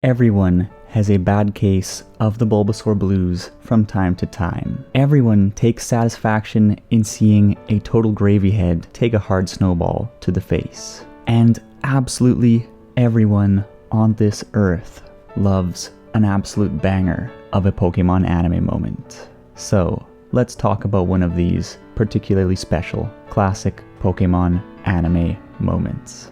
Everyone has a bad case of the Bulbasaur blues from time to time. Everyone takes satisfaction in seeing a total gravy head take a hard snowball to the face. And absolutely everyone on this earth loves an absolute banger of a Pokemon anime moment. So let's talk about one of these particularly special classic Pokemon anime moments.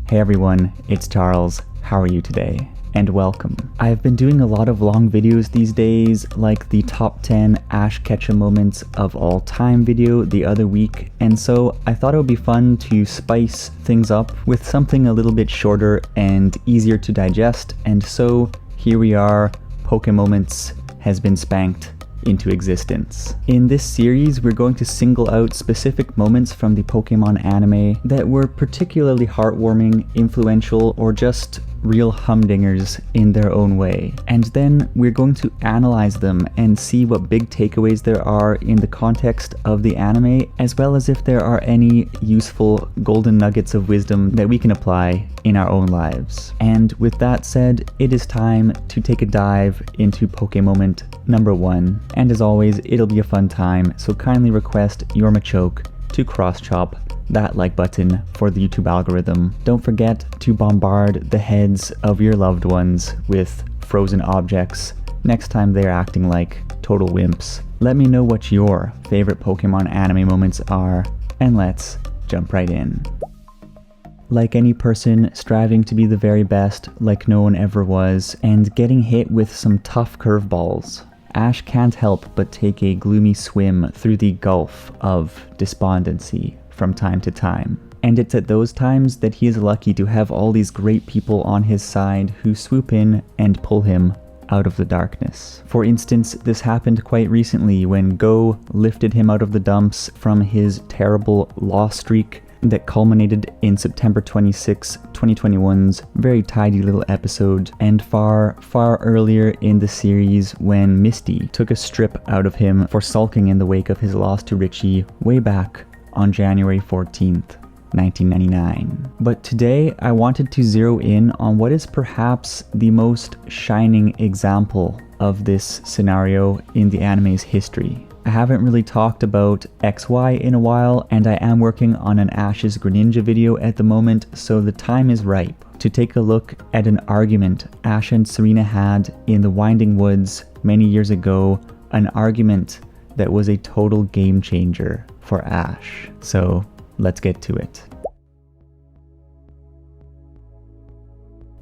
Hey everyone, it's Charles. How are you today? And welcome. I've been doing a lot of long videos these days, like the top 10 Ash Ketchum moments of all time video the other week, and so I thought it would be fun to spice things up with something a little bit shorter and easier to digest, and so here we are, Pokemoment has been spanked into existence. In this series, we're going to single out specific moments from the Pokemon anime that were particularly heartwarming, influential, or just real humdingers in their own way. And then we're going to analyze them and see what big takeaways there are in the context of the anime, as well as if there are any useful golden nuggets of wisdom that we can apply in our own lives. And with that said, it is time to take a dive into Pokemoment number 1. And as always, it'll be a fun time, so kindly request your Machoke to cross-chop that like button for the YouTube algorithm. Don't forget to bombard the heads of your loved ones with frozen objects next time they're acting like total wimps. Let me know what your favorite Pokemon anime moments are, and let's jump right in. Like any person striving to be the very best, like no one ever was, and getting hit with some tough curveballs, Ash can't help but take a gloomy swim through the gulf of despondency from time to time. And it's at those times that he is lucky to have all these great people on his side who swoop in and pull him out of the darkness. For instance, this happened quite recently when Go lifted him out of the dumps from his terrible loss streak that culminated in September 26, 2021's very tidy little episode, and far earlier in the series when Misty took a strip out of him for sulking in the wake of his loss to Richie way back on January 14th, 1999. But today I wanted to zero in on what is perhaps the most shining example of this scenario in the anime's history. I haven't really talked about XY in a while, and I am working on an Ash's Greninja video at the moment, so the time is ripe to take a look at an argument Ash and Serena had in the Winding Woods many years ago, an argument that was a total game changer for Ash. So let's get to it.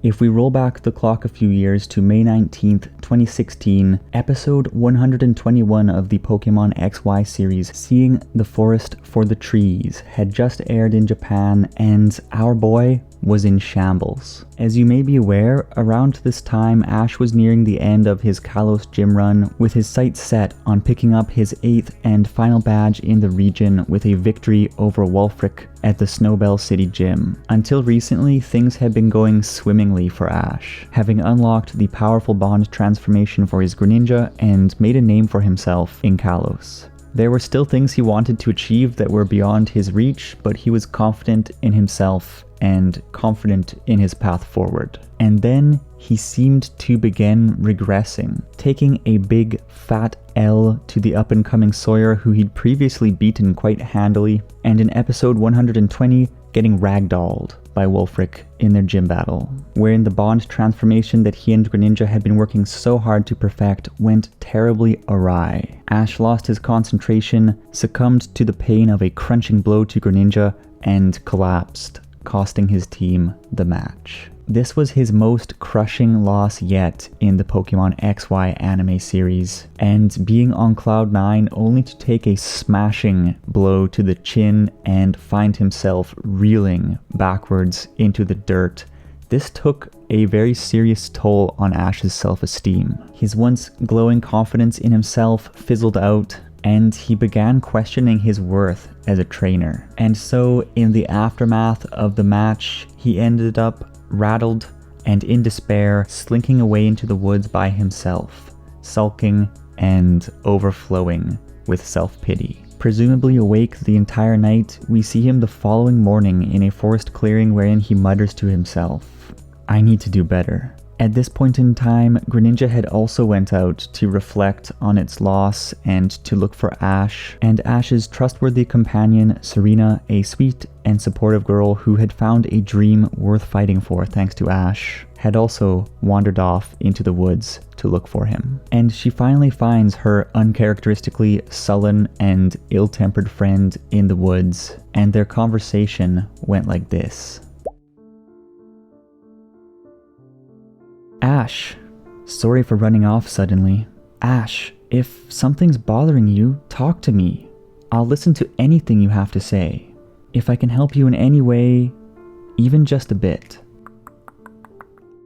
If we roll back the clock a few years to May 19th, 2016, episode 121 of the Pokemon XY series, Seeing the Forest for the Trees, had just aired in Japan, and our boy was in shambles. As you may be aware, around this time Ash was nearing the end of his Kalos gym run, with his sights set on picking up his 8th and final badge in the region with a victory over Wulfric at the Snowbell City Gym. Until recently, things had been going swimmingly for Ash, having unlocked the powerful bond transformation for his Greninja and made a name for himself in Kalos. There were still things he wanted to achieve that were beyond his reach, but he was confident in himself and confident in his path forward. And then he seemed to begin regressing, taking a big fat L to the up-and-coming Sawyer who he'd previously beaten quite handily, and in episode 120 getting ragdolled by Wulfric in their gym battle, wherein the bond transformation that he and Greninja had been working so hard to perfect went terribly awry. Ash lost his concentration, succumbed to the pain of a crunching blow to Greninja, and collapsed, costing his team the match. This was his most crushing loss yet in the Pokemon XY anime series, and being on Cloud 9 only to take a smashing blow to the chin and find himself reeling backwards into the dirt. This took a very serious toll on Ash's self-esteem. His once glowing confidence in himself fizzled out, and he began questioning his worth as a trainer. And so in the aftermath of the match, he ended up rattled and in despair, slinking away into the woods by himself, sulking and overflowing with self-pity. Presumably awake the entire night, we see him the following morning in a forest clearing wherein he mutters to himself, "I need to do better." At this point in time, Greninja had also went out to reflect on its loss and to look for Ash, and Ash's trustworthy companion, Serena, a sweet and supportive girl who had found a dream worth fighting for thanks to Ash, had also wandered off into the woods to look for him. And she finally finds her uncharacteristically sullen and ill-tempered friend in the woods, and their conversation went like this. Ash, sorry for running off suddenly. Ash, if something's bothering you, talk to me. I'll listen to anything you have to say. If I can help you in any way, even just a bit.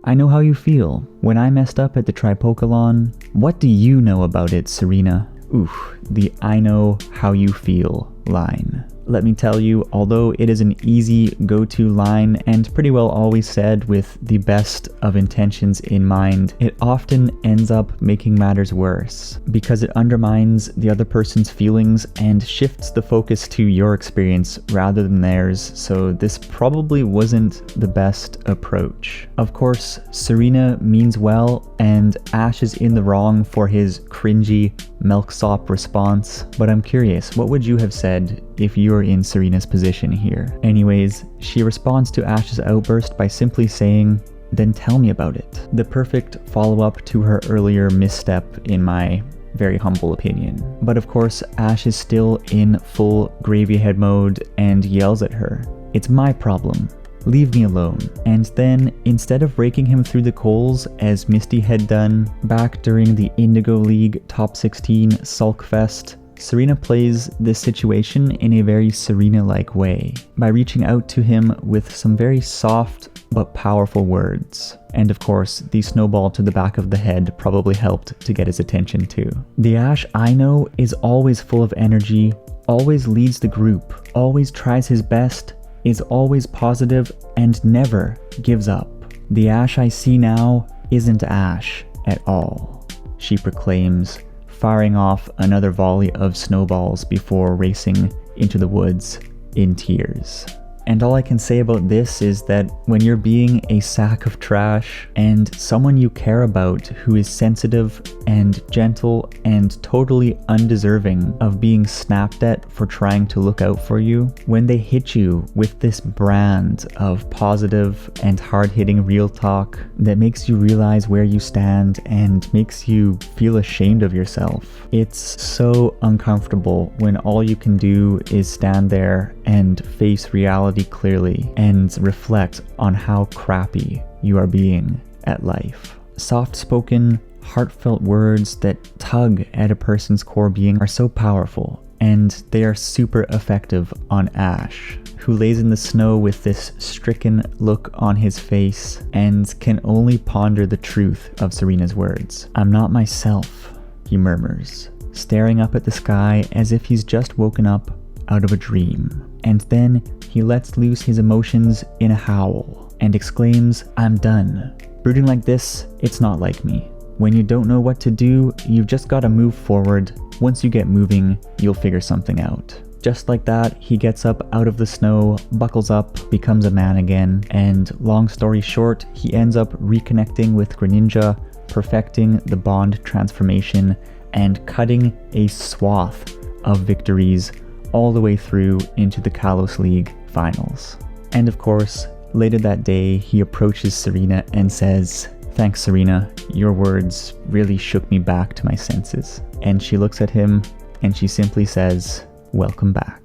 I know how you feel. When I messed up at the Tripokalon, what do you know about it, Serena? Oof, the I know how you feel line. Let me tell you, although it is an easy go-to line and pretty well always said with the best of intentions in mind, it often ends up making matters worse because it undermines the other person's feelings and shifts the focus to your experience rather than theirs, so this probably wasn't the best approach. Of course, Serena means well and Ash is in the wrong for his cringy milksop response, but I'm curious, what would you have said if you were in Serena's position here? Anyways, she responds to Ash's outburst by simply saying, "Then tell me about it." The perfect follow-up to her earlier misstep in my very humble opinion. But of course, Ash is still in full gravy head mode and yells at her, "It's my problem. Leave me alone." And then, instead of raking him through the coals as Misty had done back during the Indigo League Top 16 Sulk Fest, Serena plays this situation in a very Serena-like way by reaching out to him with some very soft but powerful words. And of course, the snowball to the back of the head probably helped to get his attention too. The Ash I know is always full of energy, always leads the group, always tries his best, is always positive, and never gives up. The Ash I see now isn't Ash at all, she proclaims, firing off another volley of snowballs before racing into the woods in tears. And all I can say about this is that when you're being a sack of trash and someone you care about who is sensitive and gentle and totally undeserving of being snapped at for trying to look out for you, when they hit you with this brand of positive and hard-hitting real talk that makes you realize where you stand and makes you feel ashamed of yourself, it's so uncomfortable when all you can do is stand there and face reality clearly and reflect on how crappy you are being at life. Soft-spoken, heartfelt words that tug at a person's core being are so powerful, and they are super effective on Ash, who lays in the snow with this stricken look on his face and can only ponder the truth of Serena's words. "I'm not myself," he murmurs, staring up at the sky as if he's just woken up out of a dream. And then he lets loose his emotions in a howl and exclaims, "I'm done. Brooding like this, it's not like me. When you don't know what to do, you've just gotta move forward. Once you get moving, you'll figure something out." Just like that, he gets up out of the snow, buckles up, becomes a man again, and long story short, he ends up reconnecting with Greninja, perfecting the bond transformation, and cutting a swath of victories all the way through into the Kalos League finals. And of course, later that day, he approaches Serena and says, "Thanks, Serena. Your words really shook me back to my senses." And she looks at him and she simply says, "Welcome back."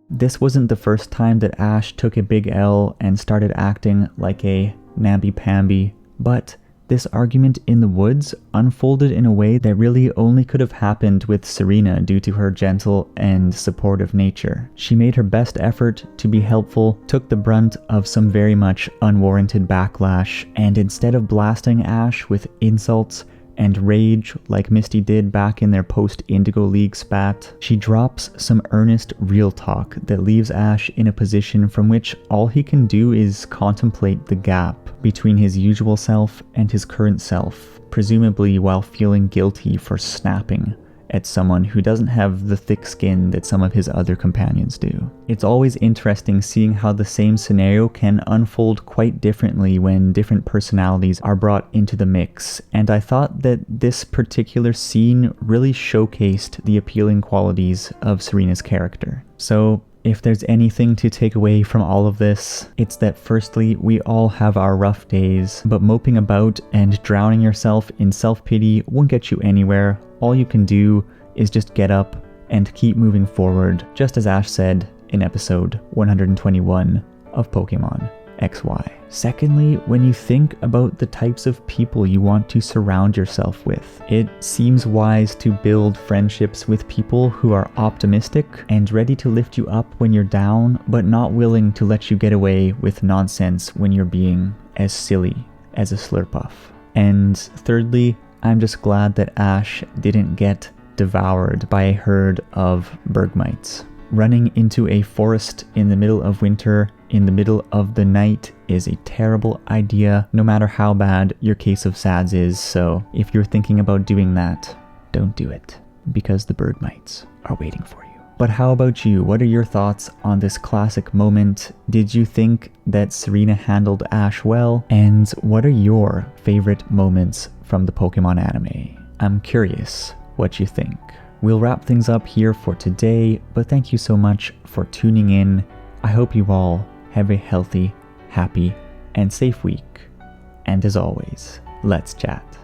This wasn't the first time that Ash took a big L and started acting like a namby-pamby, but this argument in the woods unfolded in a way that really only could have happened with Serena due to her gentle and supportive nature. She made her best effort to be helpful, took the brunt of some very much unwarranted backlash, and instead of blasting Ash with insults, and rage like Misty did back in their post-Indigo League spat, she drops some earnest real talk that leaves Ash in a position from which all he can do is contemplate the gap between his usual self and his current self, presumably while feeling guilty for snapping at someone who doesn't have the thick skin that some of his other companions do. It's always interesting seeing how the same scenario can unfold quite differently when different personalities are brought into the mix, and I thought that this particular scene really showcased the appealing qualities of Serena's character. So if there's anything to take away from all of this, it's that firstly, we all have our rough days, but moping about and drowning yourself in self-pity won't get you anywhere. All you can do is just get up and keep moving forward, just as Ash said in episode 121 of Pokemon XY. Secondly, when you think about the types of people you want to surround yourself with, it seems wise to build friendships with people who are optimistic and ready to lift you up when you're down, but not willing to let you get away with nonsense when you're being as silly as a Slurpuff. And thirdly, I'm just glad that Ash didn't get devoured by a herd of Bergmites. Running into a forest in the middle of winter, in the middle of the night, is a terrible idea, no matter how bad your case of SADS is, so if you're thinking about doing that, don't do it, because the Bergmites are waiting for you. But how about you? What are your thoughts on this classic moment? Did you think that Serena handled Ash well? And what are your favorite moments from the Pokemon anime? I'm curious what you think. We'll wrap things up here for today, but thank you so much for tuning in. I hope you all have a healthy, happy, and safe week. And as always, let's chat.